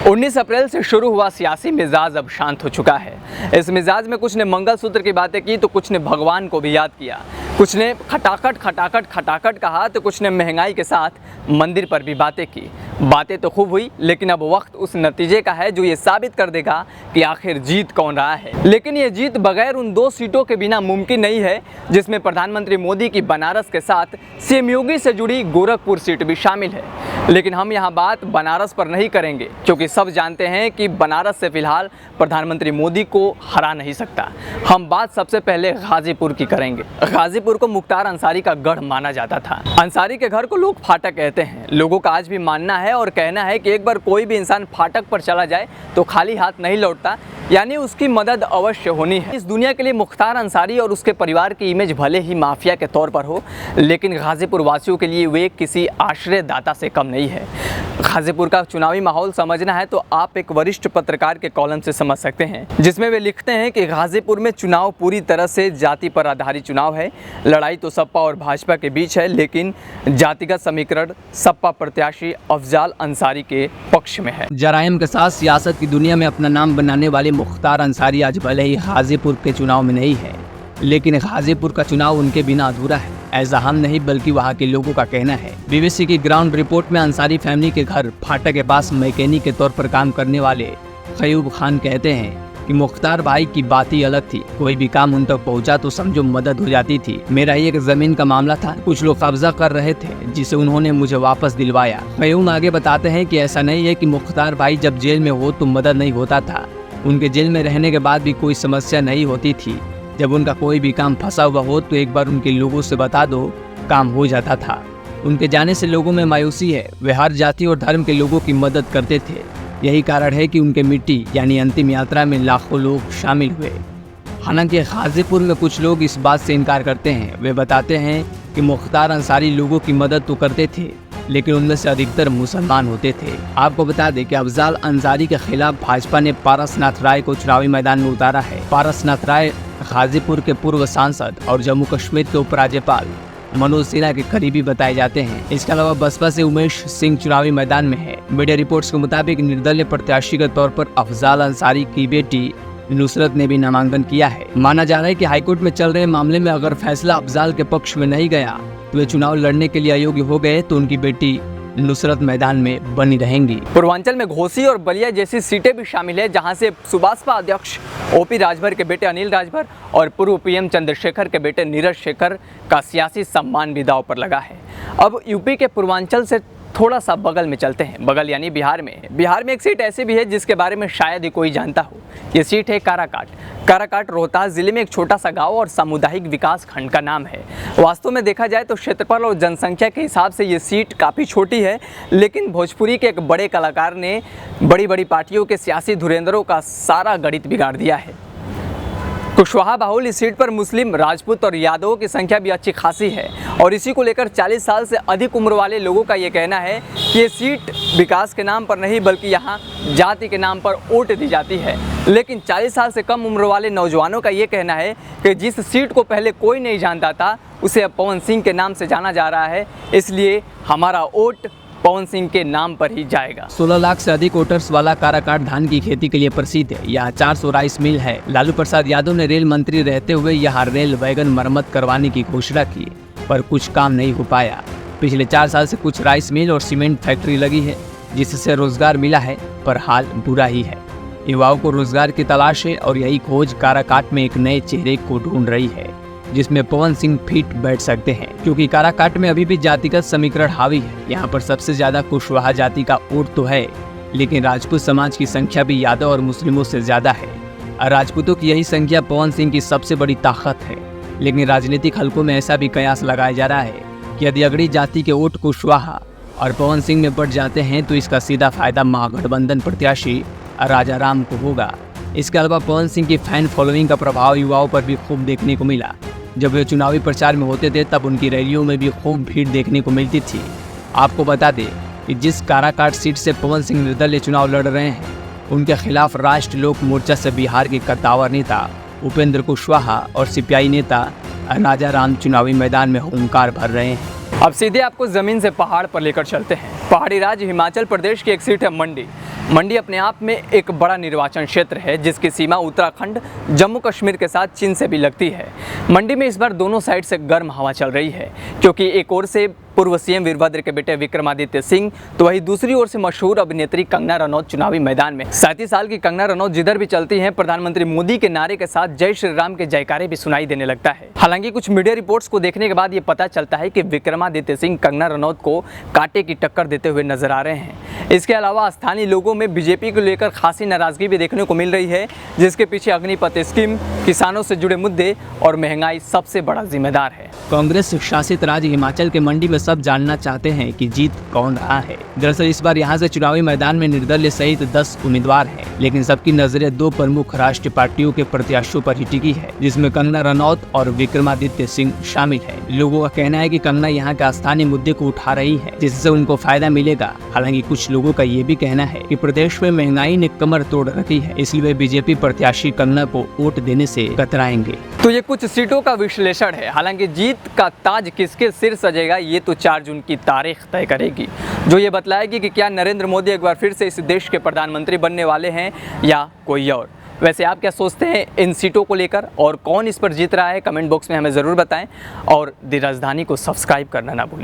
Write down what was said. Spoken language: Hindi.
19 अप्रैल से शुरू हुआ सियासी मिजाज अब शांत हो चुका है। इस मिजाज में कुछ ने मंगलसूत्र की बातें की तो कुछ ने भगवान को भी याद किया, कुछ ने खटाखट कहा तो कुछ ने महंगाई के साथ मंदिर पर भी बातें की। बातें तो खूब हुई, लेकिन अब वक्त उस नतीजे का है जो ये साबित कर देगा कि आखिर जीत कौन रहा है। लेकिन ये जीत बगैर उन 2 सीटों के बिना मुमकिन नहीं है, जिसमें प्रधानमंत्री मोदी की बनारस के साथ सीएम योगी से जुड़ी गोरखपुर सीट भी शामिल है। लेकिन हम यहाँ बात बनारस पर नहीं करेंगे, क्योंकि सब जानते हैं कि बनारस से फिलहाल प्रधानमंत्री मोदी को हरा नहीं सकता। हम बात सबसे पहले गाजीपुर की करेंगे। गाजीपुर को मुख्तार अंसारी का गढ़ माना जाता था। अंसारी के घर को लोग फाटक कहते हैं। लोगों का आज भी मानना है और कहना है कि एक बार कोई भी इंसान फाटक पर चला जाए तो खाली हाथ नहीं लौटता, यानी उसकी मदद अवश्य होनी है। इस दुनिया के लिए मुख्तार अंसारी और उसके परिवार की इमेज भले ही माफिया के तौर पर हो, लेकिन गाजीपुर वासियों के लिए वे किसी आश्रयदाता से कम नहीं है। गाजीपुर का चुनावी माहौल समझना है तो आप एक वरिष्ठ पत्रकार के कॉलम से समझ सकते हैं, जिसमें वे लिखते हैं कि गाजीपुर में चुनाव पूरी तरह से जाति पर आधारित चुनाव है। लड़ाई तो सपा और भाजपा के बीच है, लेकिन जातिगत समीकरण सपा प्रत्याशी अफजाल अंसारी के पक्ष में है। जराइम के साथ सियासत की दुनिया में अपना नाम बनाने वाले मुख्तार अंसारी आज भले ही गाजीपुर के चुनाव में नहीं है, लेकिन गाजीपुर का चुनाव उनके बिना अधूरा है। ऐसा हम नहीं बल्कि वहाँ के लोगों का कहना है। बीबीसी की ग्राउंड रिपोर्ट में अंसारी फैमिली के घर फाटक के पास मैकेनिक के तौर पर काम करने वाले खयूब खान कहते हैं कि मुख्तार भाई की बात ही अलग थी। कोई भी काम उन तक पहुंचा तो समझो मदद हो जाती थी। मेरा ही एक जमीन का मामला था, कुछ लोग कब्जा कर रहे थे, जिसे उन्होंने मुझे वापस दिलवाया। खयूम आगे बताते हैं कि ऐसा नहीं है कि मुख्तार भाई जब जेल में हो तो मदद नहीं होता था। उनके जेल में रहने के बाद भी कोई समस्या नहीं होती थी। जब उनका कोई भी काम फंसा हुआ हो तो एक बार उनके लोगों से बता दो, काम हो जाता था। उनके जाने से लोगों में मायूसी है। वे हर जाति और धर्म के लोगों की मदद करते थे। यही कारण है कि उनके मिट्टी यानी अंतिम यात्रा में लाखों लोग शामिल हुए। हालांकि गाजीपुर में कुछ लोग इस बात से इनकार करते हैं। वे बताते हैं कि मुख्तार अंसारी लोगों की मदद तो करते थे, लेकिन उनमें से अधिकतर मुसलमान होते थे। आपको बता दें कि अफजाल अंसारी के खिलाफ भाजपा ने पारसनाथ राय को चुनावी मैदान में उतारा है। पारसनाथ राय गाजीपुर के पूर्व सांसद और जम्मू कश्मीर के उपराज्यपाल मनोज सिन्हा के करीबी बताए जाते हैं। इसके अलावा बसपा से उमेश सिंह चुनावी मैदान में है। मीडिया रिपोर्ट्स के मुताबिक निर्दलीय प्रत्याशी के तौर पर अफजाल अंसारी की बेटी नुसरत ने भी नामांकन किया है। माना जा रहा है कि हाईकोर्ट में चल रहे मामले में अगर फैसला अफजाल के पक्ष में नहीं गया तो वे चुनाव लड़ने के लिए अयोग्य हो गए तो उनकी बेटी नुसरत मैदान में बनी रहेंगी। पूर्वांचल में घोसी और बलिया जैसी सीटें भी शामिल है, जहां से सुबासपा अध्यक्ष ओपी राजभर के बेटे अनिल राजभर और पूर्व पीएम चंद्रशेखर के बेटे नीरज शेखर का सियासी सम्मान भी दांव पर लगा है। अब यूपी के पूर्वांचल से थोड़ा सा बगल में चलते हैं। बगल यानी बिहार में। बिहार में एक सीट ऐसी भी है जिसके बारे में शायद ही कोई जानता हो। ये सीट है काराकाट। काराकाट रोहतास जिले में एक छोटा सा गांव और सामुदायिक विकास खंड का नाम है। वास्तव में देखा जाए तो क्षेत्रफल और जनसंख्या के हिसाब से ये सीट काफ़ी छोटी है, लेकिन भोजपुरी के एक बड़े कलाकार ने बड़ी बड़ी पार्टियों के सियासी धुरंधरों का सारा गणित बिगाड़ दिया है। कुशवाहा बाहुल इस सीट पर मुस्लिम, राजपूत और यादवों की संख्या भी अच्छी खासी है, और इसी को लेकर 40 साल से अधिक उम्र वाले लोगों का ये कहना है कि ये सीट विकास के नाम पर नहीं बल्कि यहाँ जाति के नाम पर वोट दी जाती है। लेकिन 40 साल से कम उम्र वाले नौजवानों का ये कहना है कि जिस सीट को पहले कोई नहीं जानता था उसे अब पवन सिंह के नाम से जाना जा रहा है, इसलिए हमारा वोट पवन सिंह के नाम पर ही जाएगा। 16 लाख से अधिक वोटर्स वाला काराकाट धान की खेती के लिए प्रसिद्ध है। यहाँ 400 राइस मिल है। लालू प्रसाद यादव ने रेल मंत्री रहते हुए यहाँ रेल वैगन मरम्मत करवाने की घोषणा की, पर कुछ काम नहीं हो पाया। पिछले 4 साल से कुछ राइस मिल और सीमेंट फैक्ट्री लगी है, जिससे रोजगार मिला है, पर हाल बुरा ही है। युवाओं को रोजगार की तलाश है और यही खोज काराकाट में एक नए चेहरे को ढूंढ रही है, जिसमें पवन सिंह फिट बैठ सकते हैं, क्योंकि काराकाट में अभी भी जातिगत समीकरण हावी है। यहाँ पर सबसे ज्यादा कुशवाहा जाति का वोट तो है, लेकिन राजपूत समाज की संख्या भी यादव और मुस्लिमों से ज्यादा है। और राजपूतों की यही संख्या पवन सिंह की सबसे बड़ी ताकत है। लेकिन राजनीतिक हलकों में ऐसा भी कयास लगाया जा रहा है कि यदि अगड़ी जाति के वोट कुशवाहा और पवन सिंह में बढ़ जाते हैं तो इसका सीधा फायदा महागठबंधन प्रत्याशी राजा राम को होगा। इसके अलावा पवन सिंह की फैन फॉलोइंग का प्रभाव युवाओं पर भी खूब देखने को मिला। जब वे चुनावी प्रचार में होते थे तब उनकी रैलियों में भी खूब भीड़ देखने को मिलती थी। आपको बता दें कि जिस काराकाट सीट से पवन सिंह निर्दलीय चुनाव लड़ रहे हैं, उनके खिलाफ राष्ट्र लोक मोर्चा से बिहार के कद्दावर नेता उपेंद्र कुशवाहा और सीपीआई नेता राजा राम चुनावी मैदान में हुंकार भर रहे हैं। अब सीधे आपको जमीन से पहाड़ पर लेकर चलते हैं। पहाड़ी राज्य हिमाचल प्रदेश की एक सीट है मंडी। मंडी अपने आप में एक बड़ा निर्वाचन क्षेत्र है जिसकी सीमा उत्तराखंड जम्मू कश्मीर के साथ चीन से भी लगती है। मंडी में इस बार दोनों साइड से गर्म हवा चल रही है, क्योंकि एक ओर से पूर्व सीएम वीरभद्र के बेटे विक्रमादित्य सिंह तो वहीं दूसरी ओर से मशहूर अभिनेत्री कंगना रनौत चुनावी मैदान में। 37 साल की कंगना रनौत जिधर भी चलती हैं, प्रधानमंत्री मोदी के नारे के साथ जय श्री राम के जयकारे भी सुनाई देने लगता है। हालांकि कुछ मीडिया रिपोर्ट्स को देखने के बाद ये पता चलता है कि विक्रमादित्य सिंह कंगना रनौत को कांटे की टक्कर देते हुए नजर आ रहे हैं। इसके अलावा स्थानीय लोगों में बीजेपी को लेकर खासी नाराजगी भी देखने को मिल रही है, जिसके पीछे अग्निपथ स्कीम, किसानों से जुड़े मुद्दे और महंगाई सबसे बड़ा जिम्मेदार है। कांग्रेस शासित राज्य हिमाचल के मंडी में सब जानना चाहते हैं कि जीत कौन रहा है। दरअसल इस बार यहाँ से चुनावी मैदान में निर्दलीय सहित 10 उम्मीदवार हैं, लेकिन सबकी नजरें 2 प्रमुख राष्ट्रीय पार्टियों के प्रत्याशियों पर ही टिकी है, जिसमें कंगना रनौत और विक्रमादित्य सिंह शामिल है। लोगों का कहना है कि कंगना यहाँ के स्थानीय मुद्दे को उठा रही है, जिससे उनको फायदा मिलेगा। हालांकि कुछ लोगों का ये भी कहना है कि प्रदेश में महंगाई ने कमर तोड़ रखी है, इसलिए वे बीजेपी प्रत्याशी कंगना को वोट देने से कतराएंगे। तो ये कुछ सीटों का विश्लेषण है। हालांकि जीत का ताज किसके सिर सजेगा ये तो 4 जून की तारीख तय करेगी, जो ये बतलाएगी कि क्या नरेंद्र मोदी एक बार फिर से इस देश के प्रधानमंत्री बनने वाले हैं या कोई और। वैसे आप क्या सोचते हैं इन सीटों को लेकर, और कौन इस पर जीत रहा है? कमेंट बॉक्स में हमें ज़रूर बताएं और दी राजधानी को सब्सक्राइब करना ना भूलें।